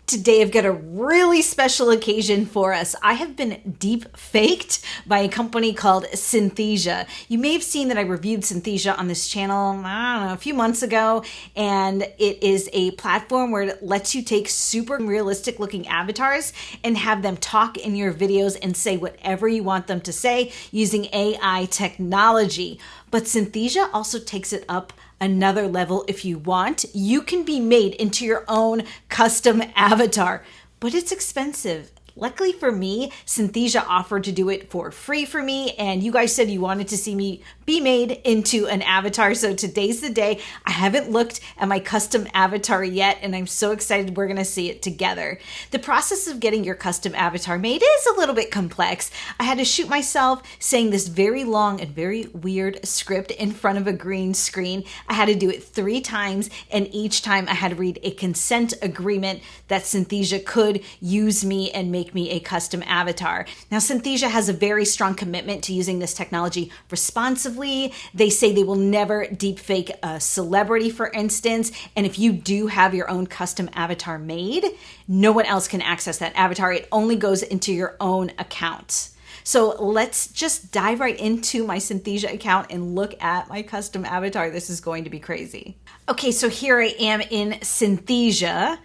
Today I've got a really special occasion for us. I have been deep faked by a company called Synthesia. You may have seen that I reviewed Synthesia on this channel, I don't know, a few months ago, and it is a platform where it lets you take super realistic looking avatars and have them talk in your videos and say whatever you want them to say using AI technology. But Synthesia also takes it up another level if you want. You can be made into your own custom avatar, but it's expensive. Luckily for me, Synthesia offered to do it for free for me, and you guys said you wanted to see me be made into an avatar, so today's the day. I haven't looked at my custom avatar yet, and I'm so excited we're gonna see it together. The process of getting your custom avatar made is a little bit complex. I had to shoot myself saying this very long and very weird script in front of a green screen. I had to do it 3 times, and each time I had to read a consent agreement that Synthesia could use me and make me a custom avatar. Now, Synthesia has a very strong commitment to using this technology responsibly. They say they will never deepfake a celebrity, for instance, and if you do have your own custom avatar made, no one else can access that avatar. It only goes into your own account. So let's just dive right into my Synthesia account and look at my custom avatar. This is going to be crazy. Okay, so here I am in Synthesia,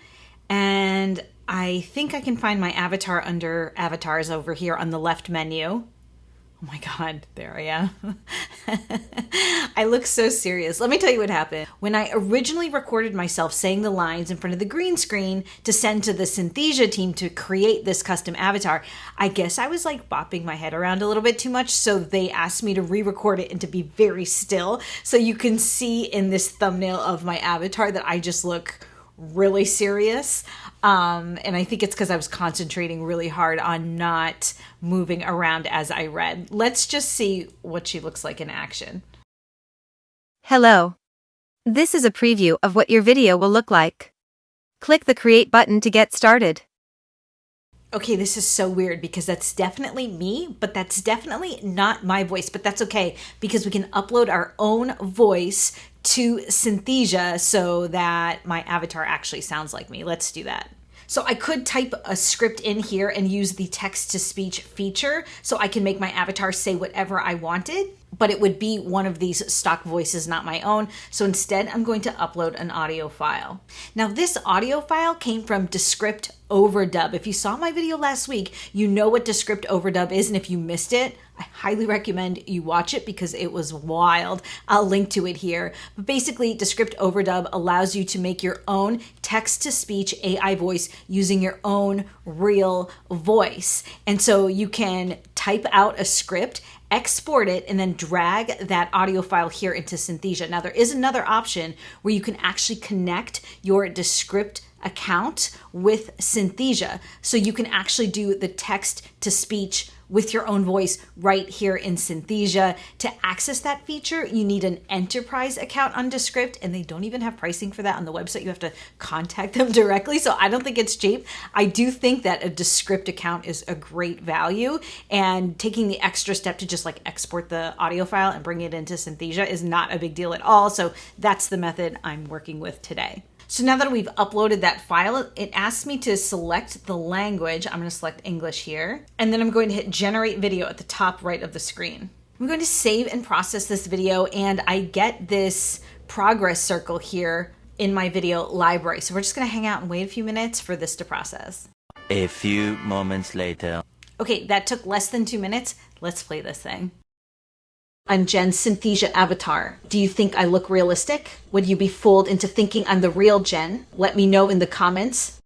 and I think I can find my avatar under avatars over here on the left menu. Oh my God, there I am. I look so serious. Let me tell you what happened. When I originally recorded myself saying the lines in front of the green screen to send to the Synthesia team to create this custom avatar, I guess I was like bopping my head around a little bit too much, so they asked me to re-record it and to be very still. So you can see in this thumbnail of my avatar that I just look really serious. And I think it's because I was concentrating really hard on not moving around as I read. Let's just see what she looks like in action. Hello. This is a preview of what your video will look like. Click the Create button to get started. Okay, this is so weird because that's definitely me, but that's definitely not my voice. But that's okay because we can upload our own voice to Synthesia so that my avatar actually sounds like me. Let's do that. So I could type a script in here and use the text-to-speech feature so I can make my avatar say whatever I wanted, but it would be one of these stock voices, not my own. So instead, I'm going to upload an audio file. Now, this audio file came from Descript Overdub. If you saw my video last week, you know what Descript Overdub is, and if you missed it, I highly recommend you watch it because it was wild. I'll link to it here. But basically, Descript Overdub allows you to make your own text-to-speech AI voice using your own real voice. And so you can type out a script, export it, and then drag that audio file here into Synthesia. Now, there is another option where you can actually connect your Descript account with Synthesia. So you can actually do the text to speech with your own voice right here in Synthesia. To access that feature, you need an enterprise account on Descript, and they don't even have pricing for that on the website. You have to contact them directly. So I don't think it's cheap. I do think that a Descript account is a great value, and taking the extra step to just like export the audio file and bring it into Synthesia is not a big deal at all. So that's the method I'm working with today. So now that we've uploaded that file, it asks me to select the language. I'm going to select English here, and then I'm going to hit Generate Video at the top right of the screen. I'm going to save and process this video, and I get this progress circle here in my video library. So we're just going to hang out and wait a few minutes for this to process. A few moments later. Okay, that took less than 2 minutes. Let's play this thing. I'm Jenn's Synthesia avatar. Do you think I look realistic? Would you be fooled into thinking I'm the real Jenn? Let me know in the comments.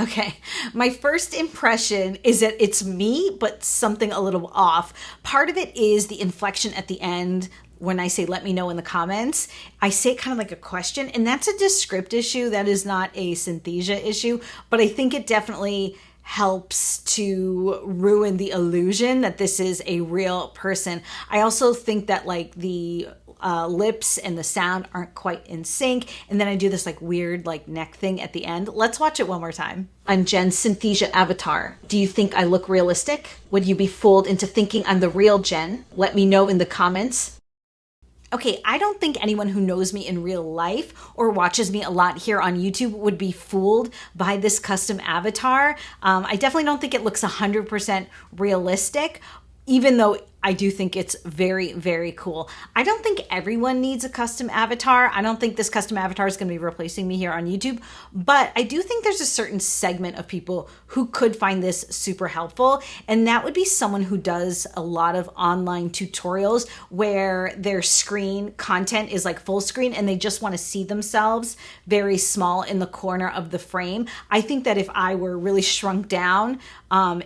Okay, my first impression is that it's me, but something a little off. Part of it is the inflection at the end. When I say let me know in the comments, I say it kind of like a question, and that's a Descript issue. That is not a Synthesia issue, but I think it definitely helps to ruin the illusion that this is a real person. I also think that like the lips and the sound aren't quite in sync, and then I do this like weird like neck thing at the end. Let's watch it one more time. I'm Jenn's Synthesia avatar. Do you think I look realistic? Would you be fooled into thinking I'm the real Jenn? Let me know in the comments. Okay, I don't think anyone who knows me in real life or watches me a lot here on YouTube would be fooled by this custom avatar. I definitely don't think it looks 100% realistic, even though I do think it's very, very cool. I don't think everyone needs a custom avatar. I don't think this custom avatar is going to be replacing me here on YouTube, but I do think there's a certain segment of people who could find this super helpful, and that would be someone who does a lot of online tutorials where their screen content is like full screen and they just want to see themselves very small in the corner of the frame. I think that if I were really shrunk down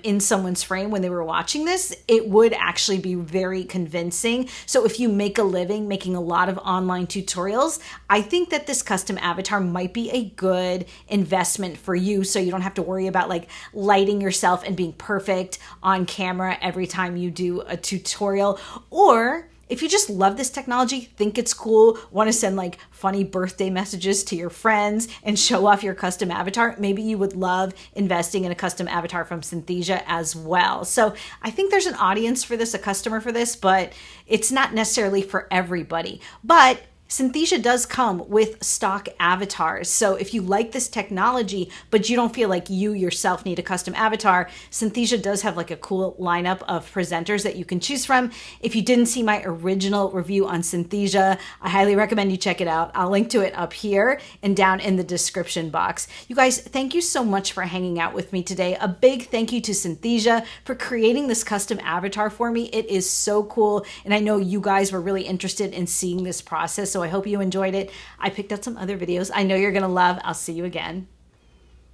in someone's frame when they were watching this, it would actually be very convincing. So if you make a living making a lot of online tutorials, I think that this custom avatar might be a good investment for you, so you don't have to worry about like lighting yourself and being perfect on camera every time you do a tutorial. Or if you just love this technology, think it's cool, want to send like funny birthday messages to your friends and show off your custom avatar, maybe you would love investing in a custom avatar from Synthesia as well. So I think there's an audience for this, a customer for this, but it's not necessarily for everybody. But Synthesia does come with stock avatars. So if you like this technology, but you don't feel like you yourself need a custom avatar, Synthesia does have like a cool lineup of presenters that you can choose from. If you didn't see my original review on Synthesia, I highly recommend you check it out. I'll link to it up here and down in the description box. You guys, thank you so much for hanging out with me today. A big thank you to Synthesia for creating this custom avatar for me. It is so cool. And I know you guys were really interested in seeing this process. So I hope you enjoyed it. I picked out some other videos I know you're going to love. I'll see you again.